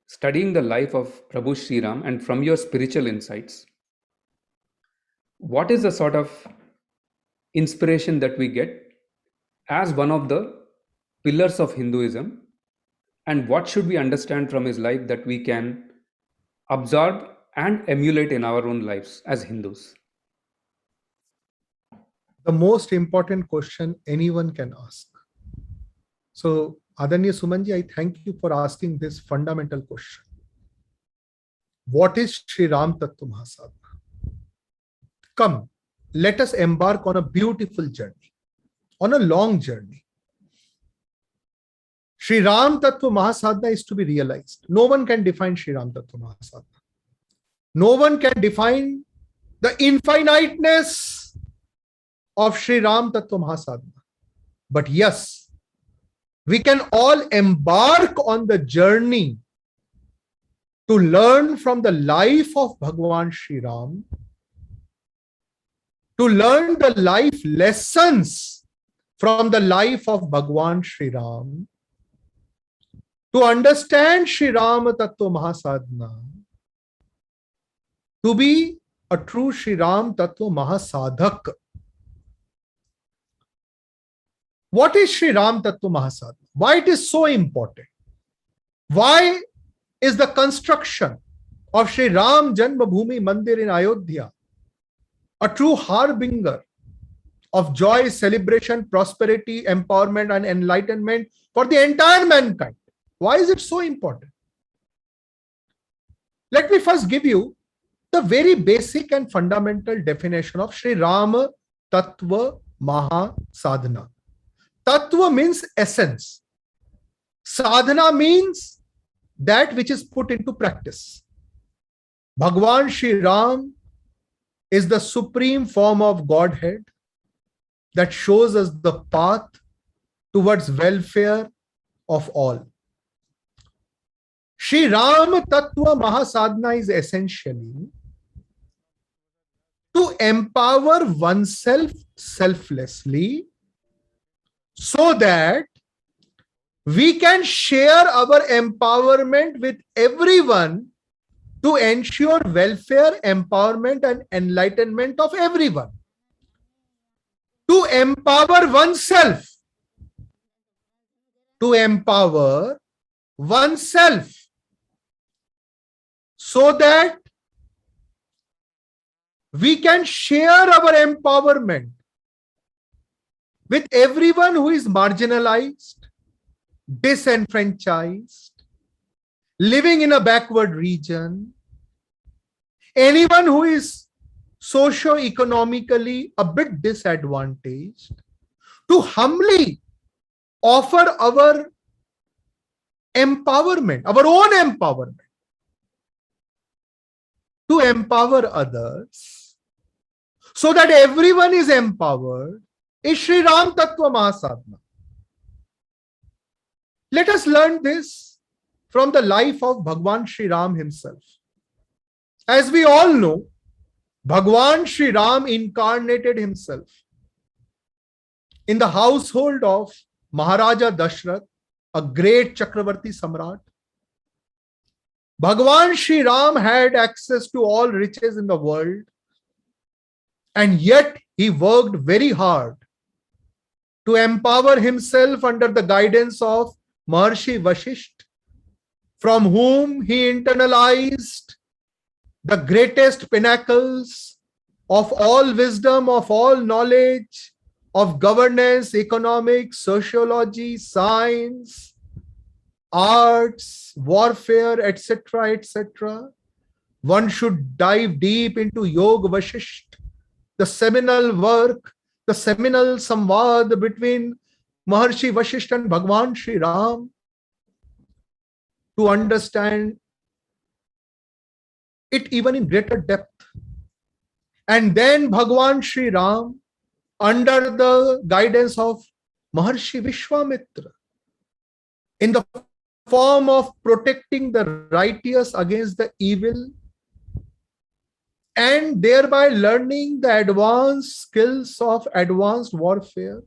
studying the life of Prabhu Sri Ram and from your spiritual insights, what is the sort of inspiration that we get as one of the pillars of Hinduism, and what should we understand from his life that we can absorb and emulate in our own lives as Hindus? The most important question anyone can ask. So, Adanya Sumanji, I thank you for asking this fundamental question. What is Sri Ram Tattva Mahasadhana? Come, let us embark on a beautiful journey, on a long journey. Sri Ram Tattva Mahasadhana is to be realized. No one can define Sri Ram Tattva Mahasadhana. No one can define the infiniteness of Sri Ram Tattva Mahasadhana. But yes, we can all embark on the journey to learn from the life of Bhagwan Sri Ram, to learn the life lessons from the life of Bhagwan Sri Ram, to understand Sri Ram Tattva Mahasadhana, to be a true Sri Ram Tattva Mahasadhak. What is Sri Ram Tattva Mahasadhana? Why it is so important? Why is the construction of Sri Ram Janmabhoomi Mandir in Ayodhya a true harbinger of joy, celebration, prosperity, empowerment, and enlightenment for the entire mankind? Why is it so important? Let me first give you the very basic and fundamental definition of Sri Ram Tattva Mahasadhana. Tattva means essence. Sadhana means that which is put into practice. Bhagwan Sri Ram is the supreme form of Godhead that shows us the path towards welfare of all. Sri Ram Tattva Mahasadhana is essentially to empower oneself selflessly so that we can share our empowerment with everyone to ensure welfare, empowerment, and enlightenment of everyone. To empower oneself. To empower oneself so that we can share our empowerment with everyone who is marginalized, disenfranchised, living in a backward region, anyone who is socio-economically a bit disadvantaged, to humbly offer our empowerment, our own empowerment, to empower others, so that everyone is empowered, is Sri Ram Tattva Mahasadhana. Let us learn this from the life of Bhagwan Sri Ram himself. As we all know, Bhagwan Sri Ram incarnated himself in the household of Maharaja Dashrath, a great Chakravarti Samrat. Bhagwan Sri Ram had access to all riches in the world, and yet he worked very hard to empower himself under the guidance of Maharshi Vashisht, from whom he internalized the greatest pinnacles of all wisdom, of all knowledge, of governance, economics, sociology, science, arts, warfare, etc., etc. One should dive deep into Yoga Vashisht, the seminal work, the seminal samvad between Maharshi Vashisht and Bhagwan Sri Ram, to understand it even in greater depth. And then Bhagwan Sri Ram, under the guidance of Maharshi Vishwamitra, in the form of protecting the righteous against the evil, and thereby learning the advanced skills of advanced warfare.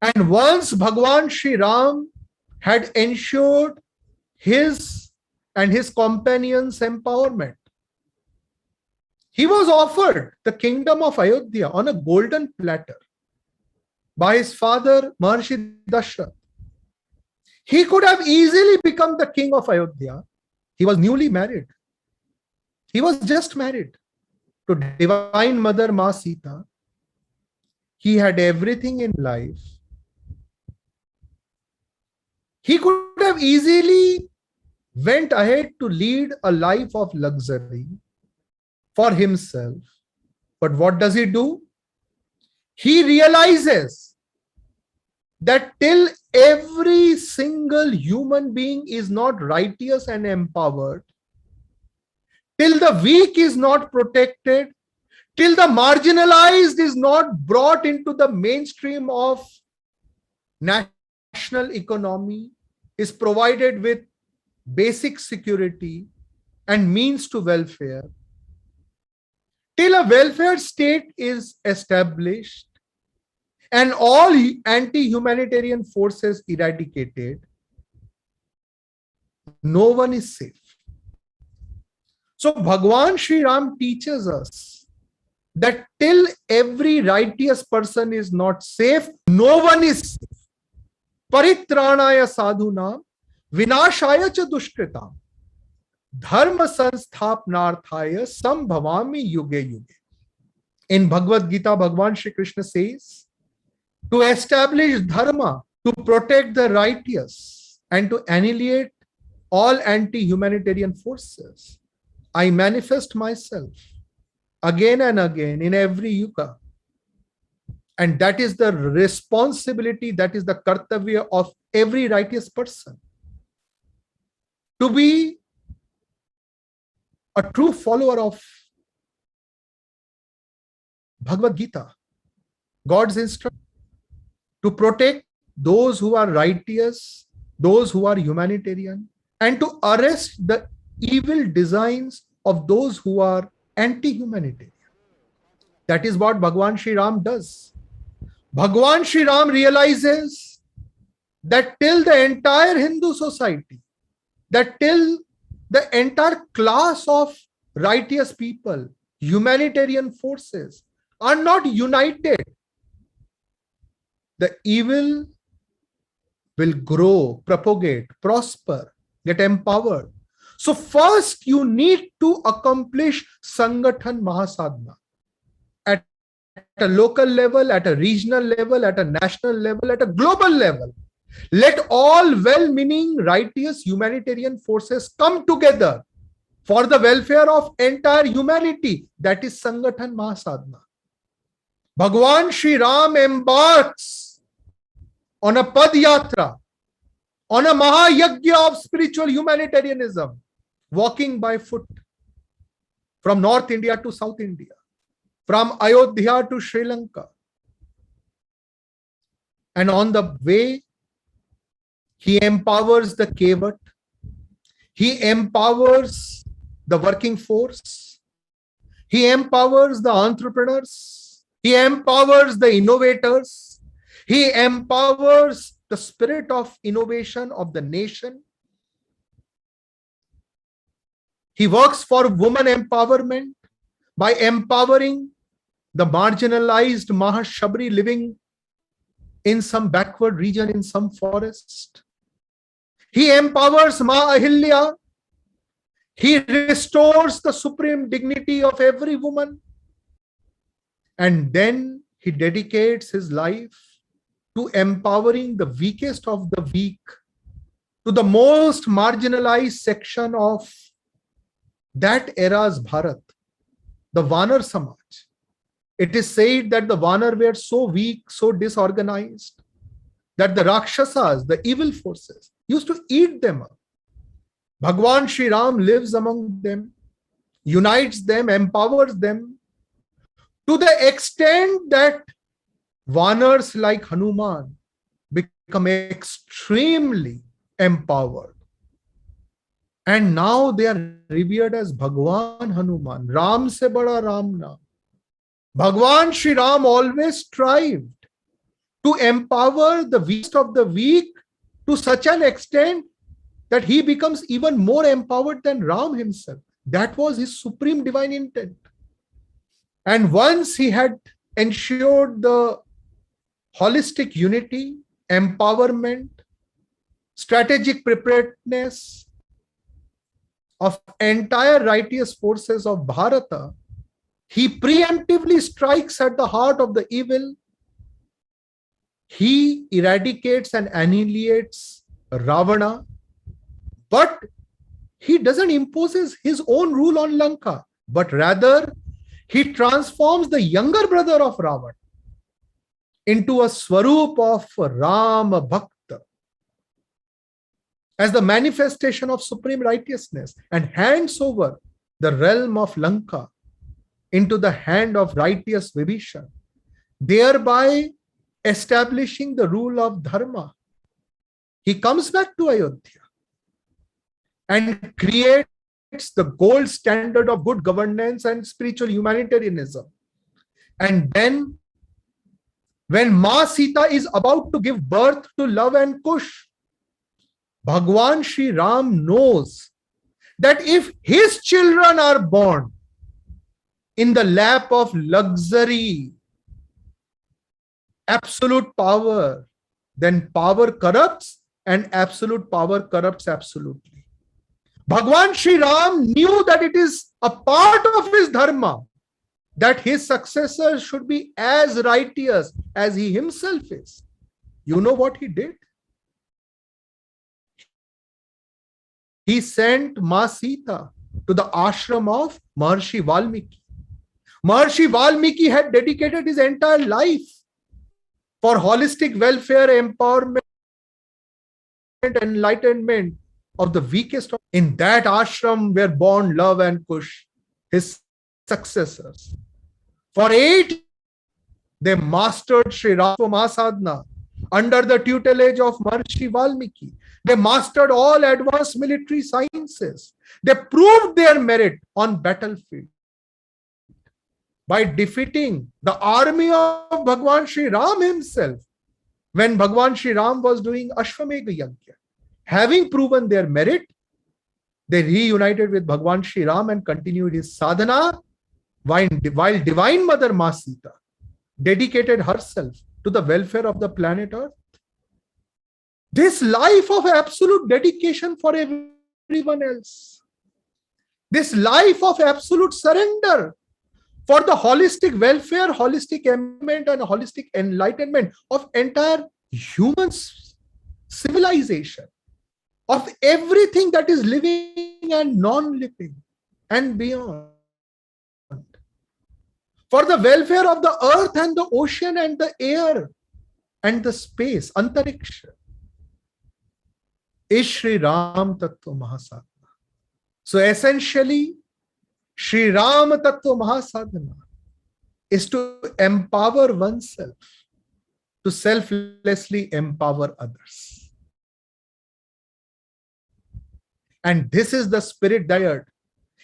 And once Bhagwan Sri Ram had ensured his and his companions' empowerment. He was offered the kingdom of Ayodhya on a golden platter by his father Maharshi Dashrath. He could have easily become the king of Ayodhya. He was newly married. He was just married to Divine Mother Ma Sita. He had everything in life. He could have easily went ahead to lead a life of luxury for himself. But what does he do? He realizes that till every single human being is not righteous and empowered, till the weak is not protected, till the marginalized is not brought into the mainstream of national economy, is provided with basic security and means to welfare, till a welfare state is established and all anti-humanitarian forces eradicated, no one is safe. So Bhagwan Sri Ram teaches us that till every righteous person is not safe, no one is safe. Paritranaya sadhunam vinashaya cha dushkritam dharma sansthapanarthaya sambhavami yuge yuge. In Bhagavad Gita, Bhagwan Shri Krishna says, to establish dharma, to protect the righteous, and to annihilate all anti-humanitarian forces, I manifest myself again and again in every yuga. And that is the responsibility, that is the kartavya of every righteous person. To be a true follower of Bhagavad Gita, God's instruction, to protect those who are righteous, those who are humanitarian, and to arrest the evil designs of those who are anti-humanitarian. That is what Bhagwan Sri Ram does. Bhagwan Sri Ram realizes that till the entire Hindu society, that till the entire class of righteous people, humanitarian forces are not united, the evil will grow, propagate, prosper, get empowered. So first you need to accomplish Sangathan Mahasadhana at a local level, at a regional level, at a national level, at a global level. Let all well-meaning, righteous humanitarian forces come together for the welfare of entire humanity. That is Sangathan Mahasadhana. Bhagwan Sri Ram embarks on a Padyatra, on a Mahayagya of spiritual humanitarianism, walking by foot from North India to South India, from Ayodhya to Sri Lanka. And on the way, he empowers the Kevat, he empowers the working force, he empowers the entrepreneurs, he empowers the innovators, he empowers the spirit of innovation of the nation. He works for woman empowerment by empowering the marginalized Mahashabri living in some backward region, in some forest. He empowers Ma Ahilya. He restores the supreme dignity of every woman. And then he dedicates his life to empowering the weakest of the weak, to the most marginalized section of that era's Bharat, the Vanar Samaj. It is said that the Vanar were so weak, so disorganized, that the Rakshasas, the evil forces, used to eat them up. Bhagwan Sri Ram lives among them, unites them, empowers them, to the extent that Vanars like Hanuman become extremely empowered. And now they are revered as Bhagwan Hanuman, Ram se bada Ram na. Bhagwan Sri Ram always strived to empower the weakest of the weak to such an extent that he becomes even more empowered than Ram himself. That was his supreme divine intent. And once he had ensured the holistic unity, empowerment, strategic preparedness of entire righteous forces of Bharata, he preemptively strikes at the heart of the evil. He eradicates and annihilates Ravana, but he doesn't impose his own rule on Lanka, but rather he transforms the younger brother of Ravana into a Swarup of Rama Bhakta as the manifestation of supreme righteousness, and hands over the realm of Lanka into the hand of righteous Vibhishan, thereby establishing the rule of Dharma. He comes back to Ayodhya and creates the gold standard of good governance and spiritual humanitarianism. And then, when Ma Sita is about to give birth to Love and Kush, Bhagwan Sri Ram knows that if his children are born in the lap of luxury, absolute power, then power corrupts and absolute power corrupts absolutely. Bhagwan Sri Ram knew that it is a part of his dharma that his successors should be as righteous as he himself is. You know what he did? He sent Ma Sita to the ashram of Maharshi Valmiki. Maharshi Valmiki had dedicated his entire life for holistic welfare, empowerment, enlightenment of the weakest. In that ashram were born Love and Kush, his successors. For 8 years, they mastered Sri Rama Mahasadhana under the tutelage of Maharshi Valmiki. They mastered all advanced military sciences. They proved their merit on battlefield by defeating the army of Bhagwan Sri Ram himself when Bhagwan Sri Ram was doing Ashwamedha Yajna. Having proven their merit, they reunited with Bhagwan Sri Ram and continued his sadhana, while Divine Mother Ma Sita dedicated herself to the welfare of the planet Earth. This life of absolute dedication for everyone else, this life of absolute surrender for the holistic welfare, holistic empowerment, and holistic enlightenment of entire human civilization, of everything that is living and non-living and beyond, for the welfare of the earth and the ocean and the air and the space, Antariksha, is Sri Ram Tattva Mahasadhana. So essentially, Sri Ram Tattva Mahasadhana is to empower oneself, to selflessly empower others. And this is the spirit diet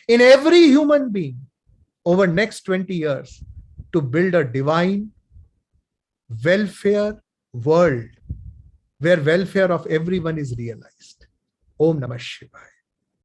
in every human being over next 20 years to build a divine welfare world where welfare of everyone is realized. Om Namah Shivaya.